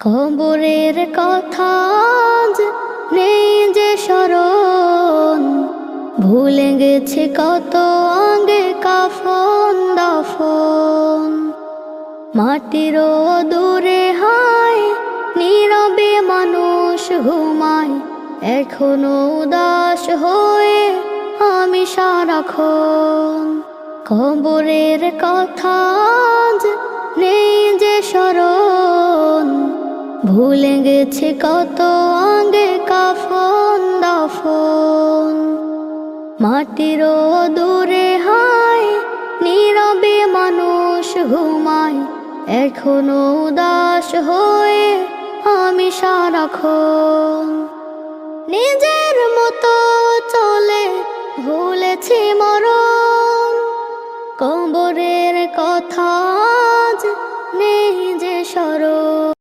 কবরের কথা আজ নেই যে স্মরণ, ভুলে গেছে কত আগে কাফন দাফন। মাটিরও দূরে হায় নীরবে মানুষ ঘুমায়, এখনো উদাস হয়ে আমি সারাক্ষণ। কবরের কথা আজ নেই যে স্মরণ, ভুলে গেছে কত আগে কাফন দাফন। মাটিরও দূরে হায় নীরবে মানুষ ঘুমায়, এখনো উদাস হয়ে আমি সারাক্ষণ। নিজের মতো চলে ভুলেছি মরণ, কবরের কথা আজ নেই যে স্মরণ।